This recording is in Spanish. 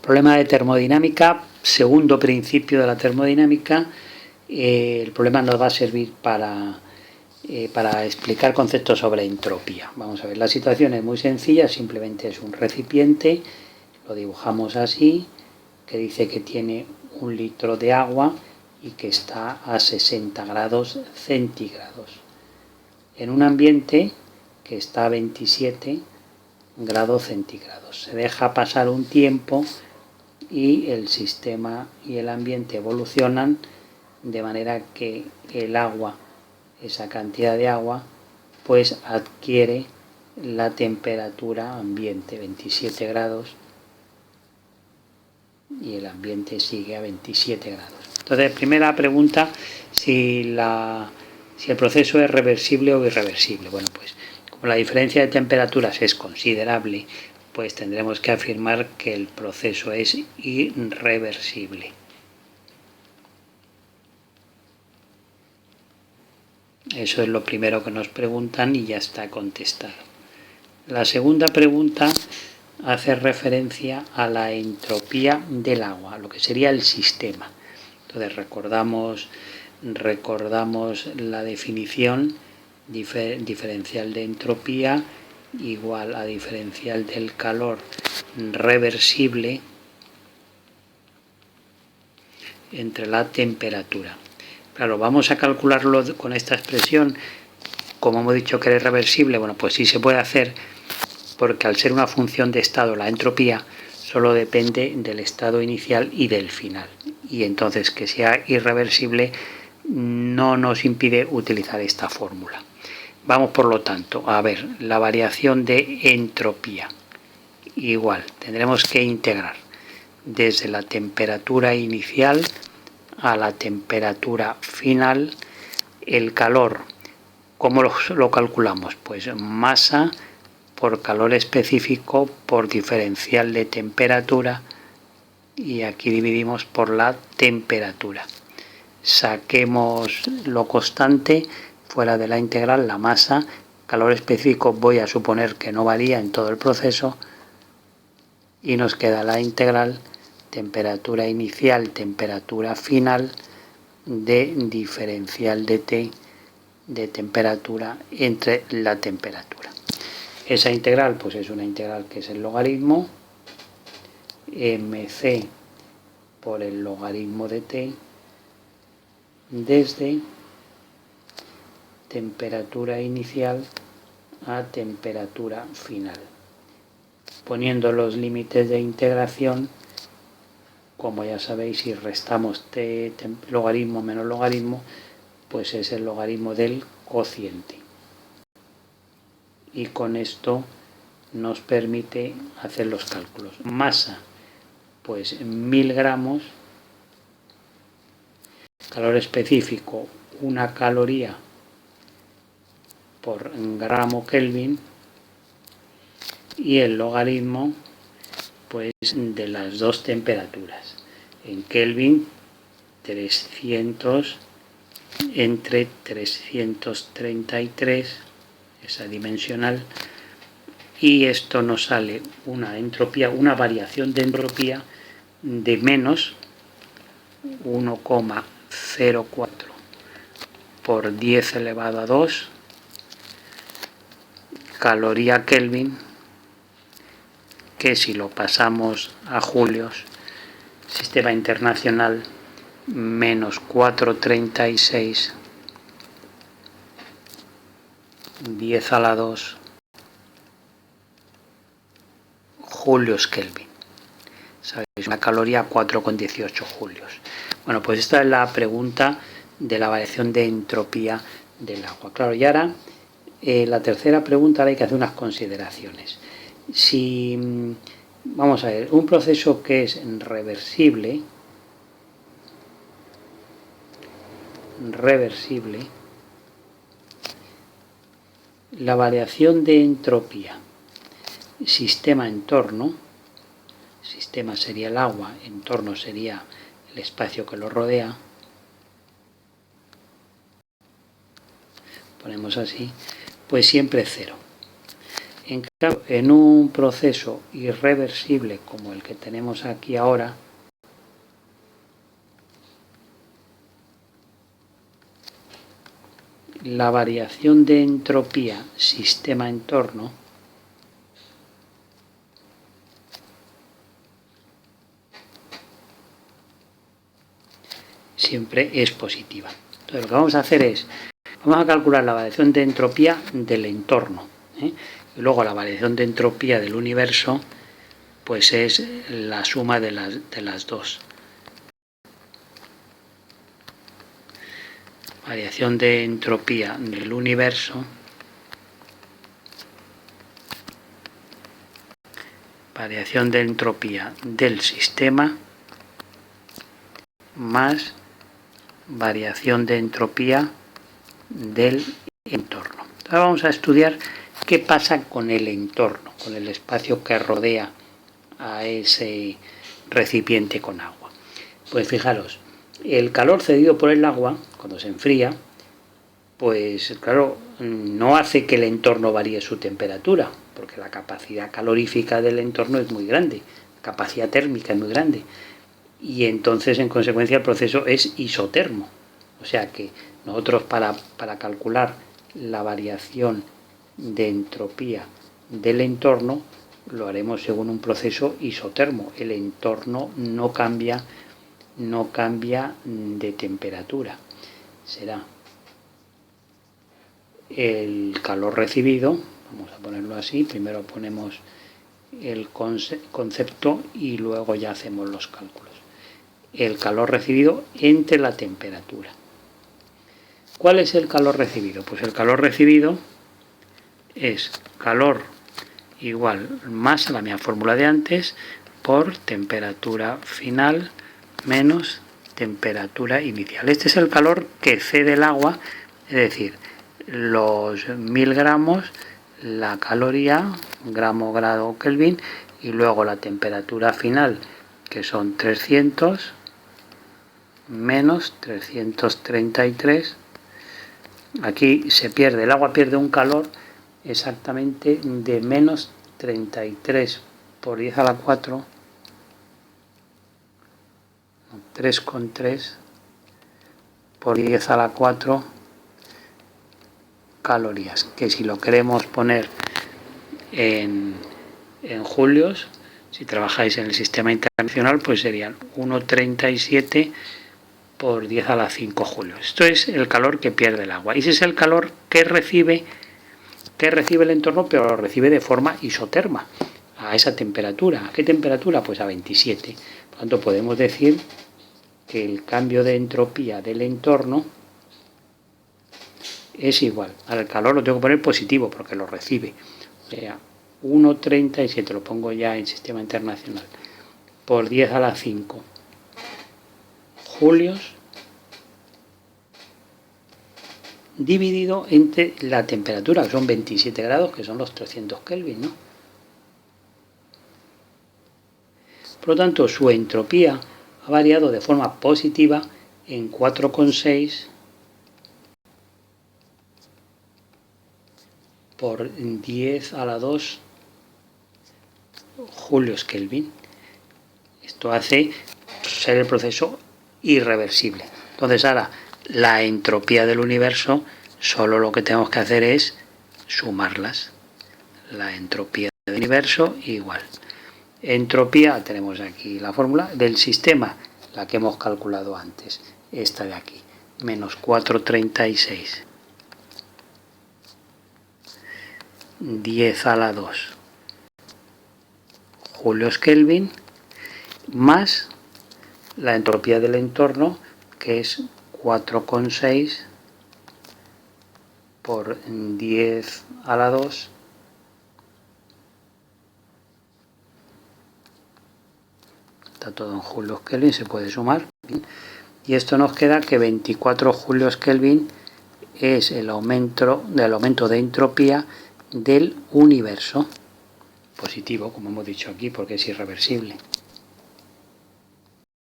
Problema de termodinámica, segundo principio de la termodinámica. El problema nos va a servir para explicar conceptos sobre entropía. Vamos a ver, la situación es muy sencilla, simplemente es un recipiente, lo dibujamos así, que dice que tiene 1 litro de agua y que está a 60 grados centígrados. En un ambiente que está a 27 grados centígrados. Se deja pasar un tiempo y el sistema y el ambiente evolucionan de manera que el agua, esa cantidad de agua, pues adquiere la temperatura ambiente, 27 grados, y el ambiente sigue a 27 grados. Entonces, primera pregunta, si el proceso es reversible o irreversible. Bueno, pues como la diferencia de temperaturas es considerable, pues tendremos que afirmar que el proceso es irreversible. Eso es lo primero que nos preguntan y ya está contestado. La segunda pregunta hace referencia a la entropía del agua, a lo que sería el sistema. Entonces recordamos la definición: diferencial de entropía igual a diferencial del calor reversible entre la temperatura. Claro, vamos a calcularlo con esta expresión. Como hemos dicho que es reversible, bueno, pues sí se puede hacer, porque al ser una función de estado, la entropía solo depende del estado inicial y del final. Y entonces que sea irreversible no nos impide utilizar esta fórmula. Vamos, por lo tanto, a ver la variación de entropía. Igual, tendremos que integrar desde la temperatura inicial a la temperatura final. El calor, ¿cómo lo calculamos? Pues masa por calor específico por diferencial de temperatura, y aquí dividimos por la temperatura. Saquemos lo constante fuera de la integral, la masa. Calor específico voy a suponer que no varía en todo el proceso, y nos queda la integral temperatura inicial, temperatura final de diferencial de T de temperatura entre la temperatura. Esa integral pues es una integral que es el logaritmo mc por el logaritmo de T desde temperatura inicial a temperatura final. Poniendo los límites de integración, como ya sabéis, si restamos T logaritmo menos logaritmo, pues es el logaritmo del cociente. Y con esto nos permite hacer los cálculos. Masa, pues 1000 gramos. Calor específico, 1 caloría por gramo Kelvin. Y el logaritmo, pues de las dos temperaturas. En Kelvin, 300 entre 333, esa dimensional, y esto nos sale una entropía, una variación de entropía de menos 1,04 por 10 elevado a 2 caloría Kelvin, que si lo pasamos a julios, sistema internacional, menos 436 10 a la 2 julios Kelvin. ¿Sabéis? Una caloría 4,18 julios. Bueno, pues esta es la pregunta de la variación de entropía del agua. Claro, y ahora la tercera pregunta, hay que hacer unas consideraciones. Si, vamos a ver, un proceso que es reversible, la variación de entropía sistema-entorno, sistema sería el agua, entorno sería el espacio que lo rodea, ponemos así, pues siempre es cero. En cambio, en un proceso irreversible como el que tenemos aquí ahora, la variación de entropía sistema-entorno siempre es positiva. Entonces lo que vamos a hacer es, vamos a calcular la variación de entropía del entorno, y luego la variación de entropía del universo pues es la suma de las dos. Variación de entropía del universo variación de entropía del sistema más variación de entropía del entorno. Ahora vamos a estudiar qué pasa con el entorno, con el espacio que rodea a ese recipiente con agua. Pues fijaros, el calor cedido por el agua, cuando se enfría, pues claro, no hace que el entorno varíe su temperatura, porque la capacidad calorífica del entorno es muy grande, la capacidad térmica es muy grande, y entonces en consecuencia el proceso es isotermo. O sea que nosotros para calcular la variación de entropía del entorno lo haremos según un proceso isotermo. El entorno no cambia de temperatura. Será el calor recibido, vamos a ponerlo así, primero ponemos el concepto y luego ya hacemos los cálculos. El calor recibido entre la temperatura. ¿Cuál es el calor recibido? Pues el calor recibido es calor igual masa, la misma fórmula de antes, por temperatura final menos temperatura inicial. Este es el calor que cede el agua, es decir, los 1000 gramos, la caloría, gramo, grado, Kelvin, y luego la temperatura final, que son 300 menos 333. Aquí se pierde, el agua pierde un calor exactamente de menos 33 por 10 a la 4, 3,3 por 10 a la 4 calorías, que si lo queremos poner en julios, si trabajáis en el sistema internacional, pues serían 1,37 por 10 a la 5 julios. Esto es el calor que pierde el agua. Y ese es el calor que recibe el entorno, pero lo recibe de forma isoterma, a esa temperatura. ¿A qué temperatura? Pues a 27. Por lo tanto, podemos decir que el cambio de entropía del entorno es igual. Al calor lo tengo que poner positivo porque lo recibe. O sea, 1,37, lo pongo ya en sistema internacional, por 10 a la 5 julios, dividido entre la temperatura, que son 27 grados, que son los 300 Kelvin, ¿no? Por lo tanto, su entropía ha variado de forma positiva en 4,6 por 10 a la 2 julios Kelvin. Esto hace ser el proceso irreversible. Entonces ahora la entropía del universo, solo lo que tenemos que hacer es sumarlas. La entropía del universo igual. Entropía, tenemos aquí la fórmula del sistema, la que hemos calculado antes, esta de aquí, menos 436 10 a la 2 julios Kelvin, más la entropía del entorno, que es 4,6 por 10 a la 2 está todo en julios Kelvin, se puede sumar, y esto nos queda que 24 julios Kelvin es el aumento de entropía del universo, positivo, como hemos dicho aquí, porque es irreversible.